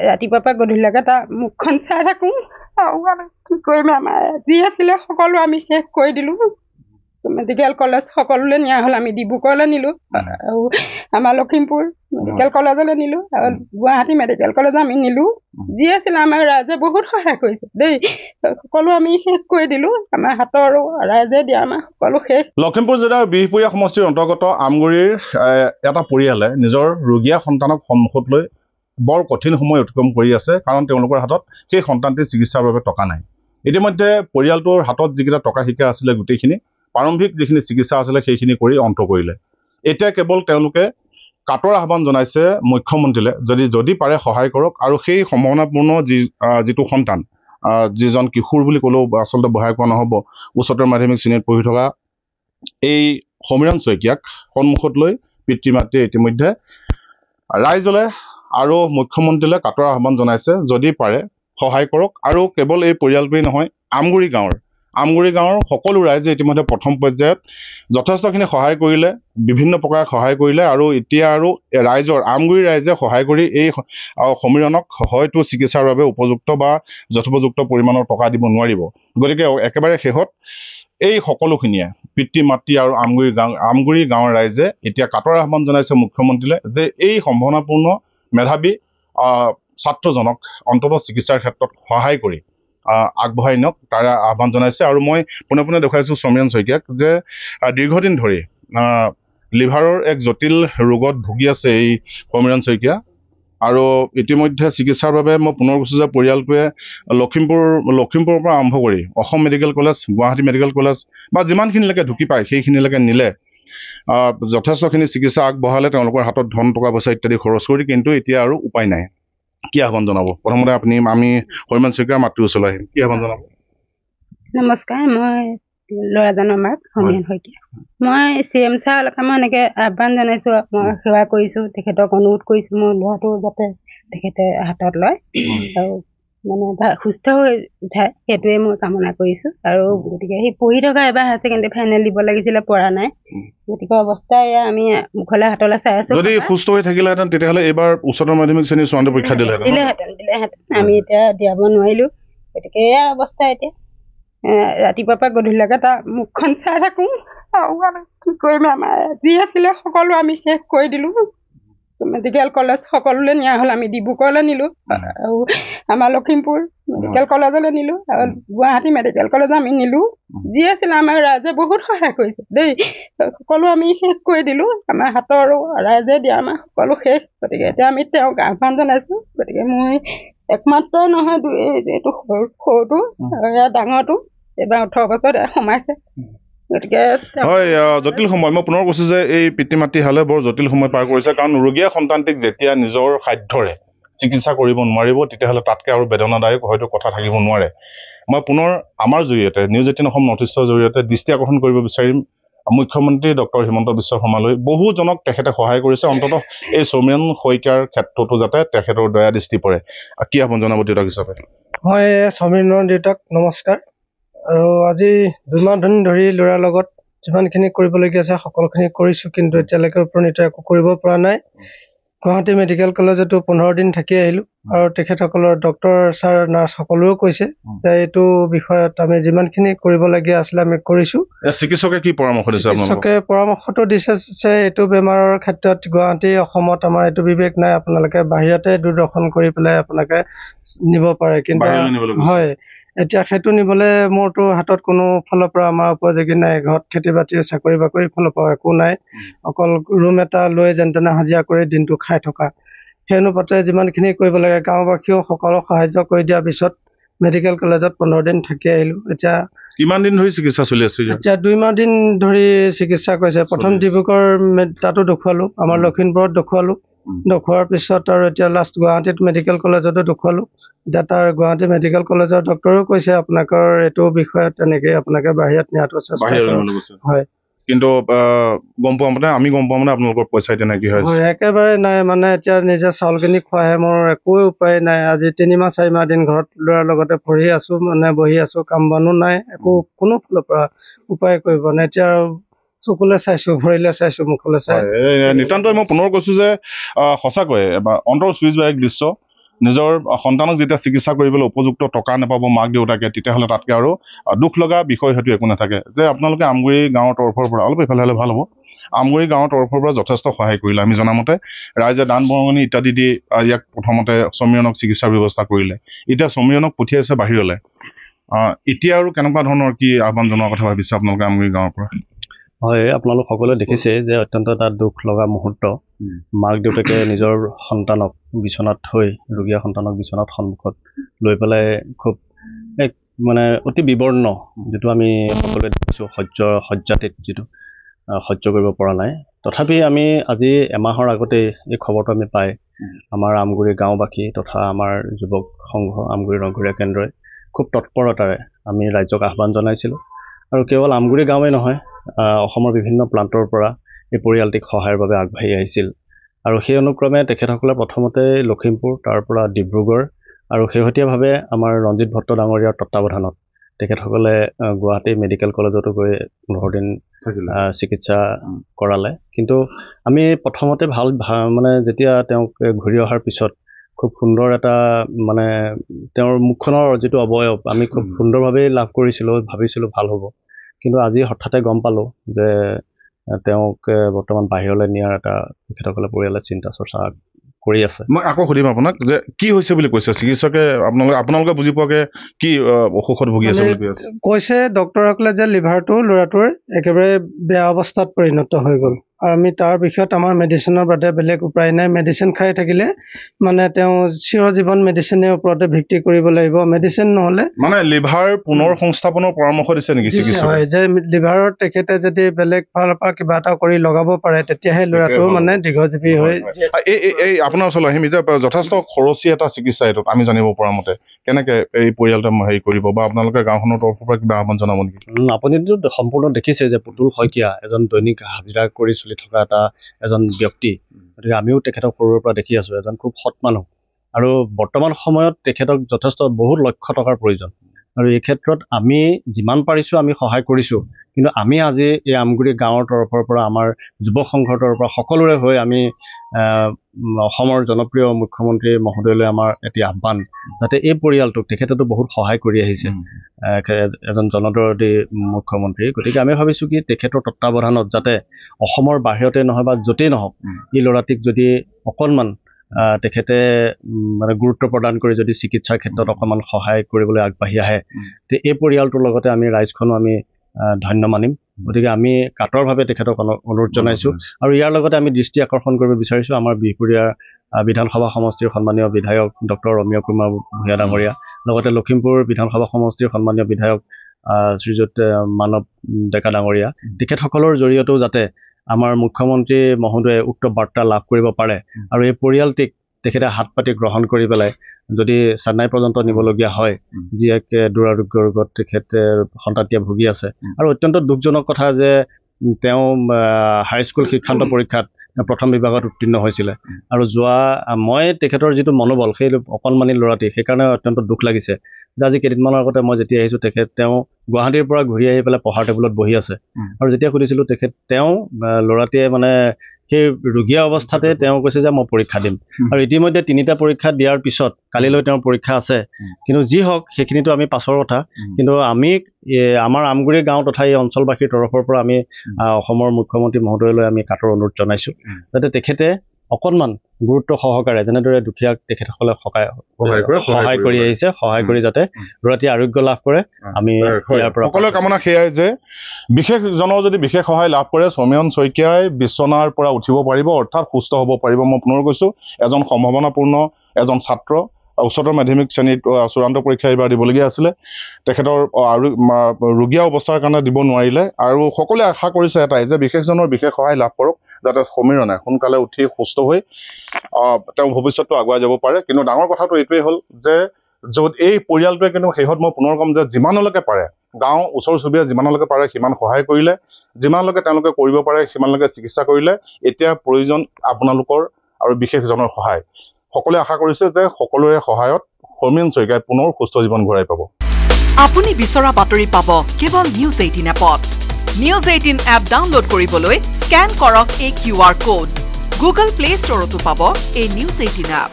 ৰাতিপুৱাৰ পৰা গধূলিলৈকে তাৰ মুখখন চাই থাকোঁ আৰু আমি কি কৰিম, আমাৰ যি আছিলে সকলো আমি শেষ কৰি দিলোঁ। মেডিকেল কলেজ সকলোলৈ নিয়া হ'ল, আমি ডিব্ৰুগড়লৈ নিলোঁ আৰু আমাৰ লখিমপুৰ মেডিকেল কলেজলৈ নিলোঁ আৰু গুৱাহাটী মেডিকেল কলেজ আমি নিলোঁ। যি আছিলে আমাৰ ৰাইজে বহুত সহায় কৰিছে দেই, সকলো আমি শেষ কৰি দিলোঁ। আমাৰ হাতৰ ৰাইজে দিয়া আমাৰ সকলো শেষ। লখিমপুৰ জিলাৰ বিহপুৰীয়া সমষ্টিৰ অন্তৰ্গত আমগুৰিৰ এটা পৰিয়ালে নিজৰ ৰোগীয়া সন্তানক সন্মুখত লৈ বৰ কঠিন সময় অতিক্ৰম কৰি আছে, কাৰণ তেওঁলোকৰ হাতত সেই সন্তানটিৰ চিকিৎসাৰ বাবে টকা নাই। ইতিমধ্যে পৰিয়ালটোৰ হাতত যিকেইটা টকা শিকা আছিলে গোটেইখিনি প্ৰাৰম্ভিক যিখিনি চিকিৎসা আছিলে সেইখিনি কৰি অন্ত কৰিলে। এতিয়া কেৱল তেওঁলোকে কাটৰ আহ্বান জনাইছে মুখ্যমন্ত্ৰীলে, যদি পাৰে সহায় কৰক আৰু সেই সম্ভাৱনাপূৰ্ণ যিটো সন্তান, যিজন কিশোৰ বুলি ক'লেও আচলতে বহাই কোৱা নহ'ব, উচ্চতৰ মাধ্যমিক শ্ৰেণীত পঢ়ি থকা এই সমীৰণ শইকীয়াক সন্মুখত লৈ পিতৃ মাতৃয়ে ইতিমধ্যে ৰাইজলে আৰু মুখ্যমন্ত্ৰীলে কাটৰ আহ্বান জনাইছে, যদি পাৰে সহায় কৰক। আৰু কেৱল এই পৰিয়ালটোৱেই নহয়, আমগুৰি গাঁৱৰ সকলো ৰাইজে ইতিমধ্যে প্ৰথম পৰ্যায়ত যথেষ্টখিনি সহায় কৰিলে, বিভিন্ন প্ৰকাৰে সহায় কৰিলে আৰু এতিয়া আৰু আমগুৰি ৰাইজে সহায় কৰি এই সমীৰণক হয়তো চিকিৎসাৰ বাবে উপযুক্ত বা যথোপযুক্ত পৰিমাণৰ টকা দিব নোৱাৰিব। গতিকে একেবাৰে শেষত এই সকলোখিনিয়ে পিতৃ মাতৃ আৰু আমগুৰি গাঁৱৰ ৰাইজে এতিয়া কাটৰ আহ্বান জনাইছে মুখ্যমন্ত্ৰীলে যে এই সম্ভাৱনাপূৰ্ণ মেধাৱী ছাত্ৰজনক অন্ততঃ চিকিৎসাৰ ক্ষেত্ৰত সহায় কৰি আগবঢ়াই নিয়ক, তাৰে আহ্বান জনাইছে। আৰু মই পোনে পোনে দেখুৱাইছোঁ সমীৰণ শইকীয়াক যে দীৰ্ঘদিন ধৰি লিভাৰৰ এক জটিল ৰোগত ভুগি আছে এই সমীৰণ শইকীয়া, আৰু ইতিমধ্যে চিকিৎসাৰ বাবে মই পুনৰ কৈছোঁ যে পৰিয়ালটোৱে লখিমপুৰৰ পৰা আৰম্ভ কৰি Assam medical college, Guwahati medical college বা যিমানখিনিলৈকে ঢুকি পায় সেইখিনিলৈকে নিলে, যথেষ্টখিনি চিকিৎসা আগবঢ়ালে তেওঁলোকৰ হাতত ধন টকা পইচা ইত্যাদি খৰচ কৰি, কিন্তু এতিয়া আৰু উপায় নাই। কি আহ্বান জনাব? প্ৰথমতে আমি সমীৰণ শইকীয়াৰ মাতৃৰ ওচৰলৈ আহিম, কি আহ্বান জনাব? নমস্কাৰ, মই ল'ৰাজনৰ মাক সমীৰণ শইকীয়া। মই CM ছাৰলৈকে মই এনেকৈ আহ্বান জনাইছোঁ, মই সেৱা কৰিছোঁ, তেখেতক অনুৰোধ কৰিছোঁ মোৰ ল'ৰাটো যাতে তেখেতে হাতত লয় আৰু মানে সুস্থ হৈ উঠায়, সেইটোৱে মই কামনা কৰিছোঁ। আৰু গতিকে সি পঢ়ি থকা এবাৰ হায়াৰ ছেকেণ্ডেৰী ফাইনেল দিব লাগিছিলে, পৰা নাই। গতিকে অৱস্থা এয়া আমি মুখলৈ হাতলৈ চাই আছোঁ। যদি সুস্থ হৈ থাকিলেহেঁতেন তেতিয়াহ'লে এইবাৰ উচ্চতৰ মাধ্যমিক শ্ৰেণীৰ চূড়ান্ত পৰীক্ষা দিলেহেঁতেন। আমি এতিয়া দিয়াব নোৱাৰিলোঁ। গতিকে এয়া অৱস্থা এতিয়া। ৰাতিপুৱাৰ পৰা গধূলিলৈকে তাৰ মুখখন চাই থাকোঁ আৰু আমি কি কৰিম, আমাৰ যি আছিলে সকলো আমি শেষ কৰি দিলোঁ। মেডিকেল কলেজ সকলোলৈ নিয়া হ'ল, আমি ডিব্ৰুগড়লৈ নিলোঁ আৰু আমাৰ লখিমপুৰ মেডিকেল কলেজলৈ নিলোঁ আৰু গুৱাহাটী মেডিকেল কলেজ আমি নিলোঁ। যি আছিলে আমাৰ ৰাইজে বহুত সহায় কৰিছে দেই, সকলো আমি শেষ কৰি দিলোঁ। আমাৰ হাতৰ ৰাইজে দিয়া আমাৰ সকলো শেষ। গতিকে এতিয়া আমি তেওঁক আহ্বান জনাইছোঁ। গতিকে মই একমাত্ৰ নহয়, এইটো সৰুটো আৰু এয়া ডাঙৰটো এইবাৰ 18 বছৰত সোমাইছে। গতিকে হয়, জটিল সময়। মই পুনৰ কৈছোঁ যে এই পিতৃ মাতৃহালে বৰ জটিল সময় পাৰ কৰিছে, কাৰণ ৰোগীয়া সন্তানটিক যেতিয়া নিজৰ সাধ্যৰে চিকিৎসা কৰিব নোৱাৰিব তেতিয়াহ'লে তাতকৈ আৰু বেদনাদায়ক হয়তো কথা থাকিব নোৱাৰে। মই পুনৰ আমাৰ জৰিয়তে নিউজ 18 অসম নৰ্থ ইষ্টৰ জৰিয়তে দৃষ্টি আকৰ্ষণ কৰিব বিচাৰিম মুখ্যমন্ত্ৰী ডক্টৰ হিমন্ত বিশ্ব শৰ্মালৈ। বহুজনক তেখেতে সহায় কৰিছে, অন্ততঃ এই সমীৰণ শইকীয়াৰ ক্ষেত্ৰতো যাতে তেখেতৰ দয়া দৃষ্টি পৰে। কি আহ্বান জনাব দেউতাক হিচাপে? মই সমীৰণৰ দেউতাক নমস্কাৰ। আৰু আজি 2 মাহ ধৰি ল'ৰাৰ লগত যিমানখিনি কৰিবলগীয়া আছে সকলোখিনি কৰিছোঁ, কিন্তু এতিয়ালৈকে উপনীত একো কৰিব পৰা নাই। গুৱাহাটী মেডিকেল কলেজতো 15 দিন থাকি আহিলোঁ আৰু তেখেতসকলৰ ডক্টৰ ছাৰ নাৰ্ছ সকলোৱেও কৈছে যে এইটো বিষয়ত আমি যিমানখিনি কৰিবলগীয়া আছিলে আমি কৰিছোঁ। চিকিৎসকে কি পৰামৰ্শ দিছে? চিকিৎসকে পৰামৰ্শটো দিছে যে এইটো বেমাৰৰ ক্ষেত্ৰত গুৱাহাটী অসমত আমাৰ এইটো বিবেক নাই, আপোনালোকে বাহিৰতে দূৰদৰ্শন কৰি পেলাই আপোনালোকে নিব পাৰে। কিন্তু হয়, এতিয়া সেইটো নিবলৈ মোৰতো হাতত কোনো ফালৰ পৰা আমাৰ উপযোগী নাই। ঘৰত খেতি বাতি চাকৰি বাকৰিৰ ফালৰ পৰা একো নাই, অকল ৰুম এটা লৈ যেন তেনে হাজিৰা কৰি দিনটো খাই থকা। সেই অনুপাতে যিমানখিনি কৰিব লাগে গাঁওবাসীয়েও সকলো সাহাৰ্য কৰি দিয়াৰ পিছত মেডিকেল কলেজত 15 দিন থাকি আহিলোঁ। এতিয়া কিমান দিন ধৰি চিকিৎসা চলি আছে? এতিয়া 2 মাহ দিন ধৰি চিকিৎসা কৰিছে। প্ৰথম ডিব্ৰুগড় তাতো দেখুৱালোঁ, আমাৰ লখিমপুৰত দেখুৱালোঁ, দেখুওৱাৰ পিছত আৰু এতিয়া লাষ্ট গুৱাহাটীত মেডিকেল কলেজতো দেখুৱালোঁ। এতিয়া তাৰ গুৱাহাটী মেডিকেল কলেজৰ ডক্টৰেও কৈছে আপোনালোকৰ এইটো বিষয়ত তেনেকৈ আপোনালোকে বাহিৰত নিয়াটো চেষ্টা কৰক। হয়, কিন্তু আমি গম পাওঁ মানে আপোনালোকৰ পইচা এতিয়া নাইকিয়া হৈ আছে? একেবাৰে নাই, মানে এতিয়া নিজে চাউল কিনি খোৱাহে মোৰ একো উপায় নাই। আজি 3 মাহ 4 মাহ দিন ঘৰত ল'ৰাৰ লগতে পঢ়ি আছোঁ, মানে বহি আছোঁ, কাম বনো নাই, একো কোনো ফালৰ পৰা উপায় কৰিব নাই। এতিয়া চকুলৈ চাইছোঁ, ভৰিলৈ চাইছোঁ, মুখলৈ চাই। নিতান্তই মই পুনৰ কৈছোঁ যে সঁচাকৈয়ে অন্তৰ চুই যোৱা এক দৃশ্য। নিজৰ সন্তানক যেতিয়া চিকিৎসা কৰিবলৈ উপযুক্ত টকা নাপাব মাক দেউতাকে, তেতিয়াহ'লে তাতকৈ আৰু দুখ লগা বিষয় হয়তো একো নাথাকে যে আপোনালোকে আমগুৰি গাঁৱৰ তৰফৰ পৰা অলপ এইফালে হ'লে ভাল হ'ব। আমগুৰি গাঁৱৰ তৰফৰ পৰা যথেষ্ট সহায় কৰিলে। আমি জনামতে ৰাইজে দান বৰঙণি ইত্যাদি দি ইয়াক প্ৰথমতে সমীৰণক চিকিৎসাৰ ব্যৱস্থা কৰিলে। এতিয়া সমীৰণক পঠিয়াইছে বাহিৰলৈ। এতিয়া আৰু কেনেকুৱা ধৰণৰ কি আহ্বান জনোৱাৰ কথা ভাবিছে আপোনালোকে আমগুৰি গাঁৱৰ পৰা? হয়, আপোনালোক সকলোৱে দেখিছে যে অত্যন্ত এটা দুখ লগা মুহূৰ্ত। মাক দেউতাকে নিজৰ সন্তানক বিচনাত থৈ, ৰোগীয়া সন্তানক বিচনাত সন্মুখত লৈ পেলাই খুব এক মানে অতি বিবৰ্ণ, যিটো আমি সকলোৱে দেখিছোঁ শয্যাতীত যিটো সহ্য কৰিব পৰা নাই। তথাপি আমি আজি এমাহৰ আগতে এই খবৰটো আমি পাই আমাৰ আমগুৰি গাঁওবাসী তথা আমাৰ যুৱক সংঘ আমগুৰি নগৰীয়া কেন্দ্ৰই খুব তৎপৰতাৰে আমি ৰাইজক আহ্বান জনাইছিলোঁ। আৰু কেৱল আমগুৰি গাঁৱেই নহয়, অসমৰ বিভিন্ন প্ৰান্তৰ পৰা এই পৰিয়ালটিক সহায়ৰ বাবে আগবাঢ়ি আহিছিল। আৰু সেই অনুক্ৰমে তেখেতসকলে প্ৰথমতে লখিমপুৰ, তাৰ পৰা ডিব্ৰুগড় আৰু শেহতীয়াভাৱে আমাৰ ৰঞ্জিত ভট্ট ডাঙৰীয়াৰ তত্বাৱধানত তেখেতসকলে গুৱাহাটী মেডিকেল কলেজতো গৈ 15 দিন চিকিৎসা কৰালে। কিন্তু আমি প্ৰথমতে মানে যেতিয়া তেওঁক ঘূৰি অহাৰ পিছত খুব সুন্দৰ এটা মানে তেওঁৰ মুখখনৰ যিটো অৱয়ব আমি খুব সুন্দৰভাৱেই লাভ কৰিছিলোঁ, ভাবিছিলোঁ ভাল হ'ব। কিন্তু আজি হঠাতে গম পালোঁ যে তেওঁক বৰ্তমান বাহিৰলৈ নিয়াৰ এটা তেখেতসকলে পৰিয়ালে চিন্তা চৰ্চা কৰি আছে। মই আকৌ সুধিম আপোনাক যে কি হৈছে বুলি কৈছে চিকিৎসকে? আপোনালোকে বুজি পোৱাকে কি অসুখত ভুগি আছে বুলি কৈছে ডক্তৰসকলে যে লিভাৰটো ল'ৰাটোৰ একেবাৰে বেয়া অৱস্থাত পৰিণত হৈ গ'ল। আৰু আমি তাৰ বিষয়ত আমাৰ মেডিচিনৰ বাদে বেলেগ উপায় নাই। মেডিচিন খাই থাকিলে মানে তেওঁ চিৰজীৱন মেডিচিনৰ ওপৰতে ভিত্তি কৰিব লাগিব। মেডিচিন নহ'লে মানে লিভাৰ পুনৰ সংস্থাপনৰ পৰামৰ্শ দিছে নেকি চিকিৎসকে? হয়, যে লিভাৰত তেখেতে যদি বেলেগ ফালৰ পৰা কিবা এটা কৰি লগাব পাৰে তেতিয়াহে ল'ৰাটো মানে দীৰ্ঘজীৱী হৈ। এই আপোনাৰ ওচৰলৈ আহিম এতিয়া। যথেষ্ট খৰচী এটা চিকিৎসা এইটোত আমি জানিব পৰা মতে, কেনেকে এই পৰিয়ালটো হেৰি কৰিব বা আপোনালোকে গাঁওখনৰ তৰফৰ পৰা কিবা আহ্বান জনাব নেকি? আপুনিতো সম্পূৰ্ণ দেখিছে যে পুতুল শইকীয়া এজন দৈনিক হাজিৰা কৰি চলি থকা এজন ব্যক্তি। গতিকে আমিও তেখেতক সৰুৰে পৰা দেখি আছোঁ, এজন খুব সৎ মানুহ। আৰু বৰ্তমান সময়ত তেখেতক যথেষ্ট বহুত লক্ষ টকাৰ প্ৰয়োজন। আৰু এই ক্ষেত্ৰত আমি যিমান পাৰিছোঁ আমি সহায় কৰিছোঁ। কিন্তু আমি আজি এই আমগুৰি গাঁৱৰ তৰফৰ পৰা আমাৰ যুৱক সংঘৰ তৰফৰ পৰা সকলোৰে হৈ আমি অসমৰ জনপ্ৰিয় মুখ্যমন্ত্ৰী মহোদয়লৈ আমাৰ এটি আহ্বান, যাতে এই পৰিয়ালটোক, তেখেতেতো বহুত সহায় কৰি আহিছে, এজন জনদৰদী মুখ্যমন্ত্ৰী। গতিকে আমি ভাবিছোঁ কি তেখেতৰ তত্বাৱধানত যাতে অসমৰ বাহিৰতে নহয় বা য'তেই নহওক এই ল'ৰাটিক যদি অকণমান তেখেতে মানে গুৰুত্ব প্ৰদান কৰি যদি চিকিৎসাৰ ক্ষেত্ৰত অকণমান সহায় কৰিবলৈ আগবাঢ়ি আহে, তে এই পৰিয়ালটোৰ লগতে আমি ৰাইজখনো আমি ধন্য মানিম। গতিকে আমি কাতৰভাৱে তেখেতক অনুৰোধ জনাইছোঁ। আৰু ইয়াৰ লগতে আমি দৃষ্টি আকৰ্ষণ কৰিব বিচাৰিছোঁ আমাৰ বিহপুৰীয়া বিধানসভা সমষ্টিৰ সন্মানীয় বিধায়ক ডক্টৰ ৰমীয় কুমাৰ ভূঞা ডাঙৰীয়া, লগতে লখিমপুৰ বিধানসভা সমষ্টিৰ সন্মানীয় বিধায়ক শ্ৰীযুত মানৱ ডেকা ডাঙৰীয়া, তেখেতসকলৰ জৰিয়তেও যাতে আমাৰ মুখ্যমন্ত্ৰী মহোদয়ে উক্ত বাৰ্তা লাভ কৰিব পাৰে আৰু এই পৰিয়ালটিক তেখেতে হাত পাতি গ্ৰহণ কৰি পেলাই যদি চেন্নাই পৰ্যন্ত নিবলগীয়া হয়, যি এক দুৰাৰোগ্য ৰোগত তেখেতে সন্তানটিয়ে ভুগি আছে। আৰু অত্যন্ত দুখজনক কথা যে তেওঁ হাইস্কুল শিক্ষান্ত পৰীক্ষাত প্ৰথম বিভাগত উত্তীৰ্ণ হৈছিলে। আৰু মই তেখেতৰ যিটো মনোবল, সেই অকণমানি ল'ৰাটি, সেইকাৰণে অত্যন্ত দুখ লাগিছে যে আজি কেইদিনমানৰ আগতে মই যেতিয়া আহিছোঁ তেওঁ গুৱাহাটীৰ পৰা ঘূৰি আহি পেলাই পঢ়াৰ টেবুলত বহি আছে। আৰু যেতিয়া সুধিছিলোঁ ল'ৰাটিয়ে মানে সেই ৰোগীয়া অৱস্থাতে তেওঁ কৈছে যে মই পৰীক্ষা দিম। আৰু ইতিমধ্যে 3টা পৰীক্ষা দিয়াৰ পিছত কালিলৈ তেওঁৰ পৰীক্ষা আছে। কিন্তু যি হওক সেইখিনিতো আমি পাছৰ কথা। কিন্তু আমি আমাৰ আমগুৰি গাঁও তথা এই অঞ্চলবাসীৰ তৰফৰ পৰা আমি অসমৰ মুখ্যমন্ত্ৰী মহোদয়লৈ আমি কাটৰ অনুৰোধ জনাইছোঁ যাতে তেখেতে অকণমান গুৰুত্ব সহকাৰে যেনেদৰে দুখীয়াক তেখেতসকলে সহায় কৰি আহিছে, সহায় কৰি যাতে ল'ৰাটি আৰোগ্য লাভ কৰে। আমি সকলোৰে কামনা সেয়াই যে বিশেষজনৰ যদি বিশেষ সহায় লাভ কৰে সমীৰণ শইকীয়াই বিচনাৰ পৰা উঠিব পাৰিব, অৰ্থাৎ সুস্থ হ'ব পাৰিব। মই পুনৰ কৈছোঁ, এজন সম্ভাৱনাপূৰ্ণ এজন ছাত্ৰ, উচ্চতৰ মাধ্যমিক শ্ৰেণীত চূড়ান্ত পৰীক্ষা এইবাৰ দিবলগীয়া আছিলে। তেখেতৰ ৰোগীয়া অৱস্থাৰ কাৰণে দিব নোৱাৰিলে। আৰু সকলোৱে আশা কৰিছে এটাই যে বিশেষজনৰ বিশেষ সহায় লাভ কৰক, যাতে সমীৰণে সোনকালে উঠি সুস্থ হৈ তেওঁ ভৱিষ্যতটো আগুৱাই যাব পাৰে। কিন্তু ডাঙৰ কথাটো এইটোৱেই হ'ল যে য'ত এই পৰিয়ালটোৱে কিন্তু শেহত মই পুনৰ ক'ম যে যিমানলৈকে পাৰে গাঁও ওচৰ চুবুৰীয়া যিমানলৈকে পাৰে সিমান সহায় কৰিলে, যিমানলৈকে তেওঁলোকে কৰিব পাৰে সিমানলৈকে চিকিৎসা কৰিলে। এতিয়া প্ৰয়োজন আপোনালোকৰ আৰু বিশেষজনৰ সহায়। সকলোৱে আশা কৰিছে যে সকলোৰে সহায়ত সমীৰণ শইকীয়াই পুনৰ সুস্থ জীৱন ঘূৰাই পাব। আপুনি বিচৰা বাতৰি পাব কেৱল নিউজ 18 এপত। নিউজ 18 এপ ডাউনলোড কৰিবলৈ স্কেন কৰক এই QR কোড। গুগল প্লে ষ্টৰতো পাব এই নিউজ 18 এপ।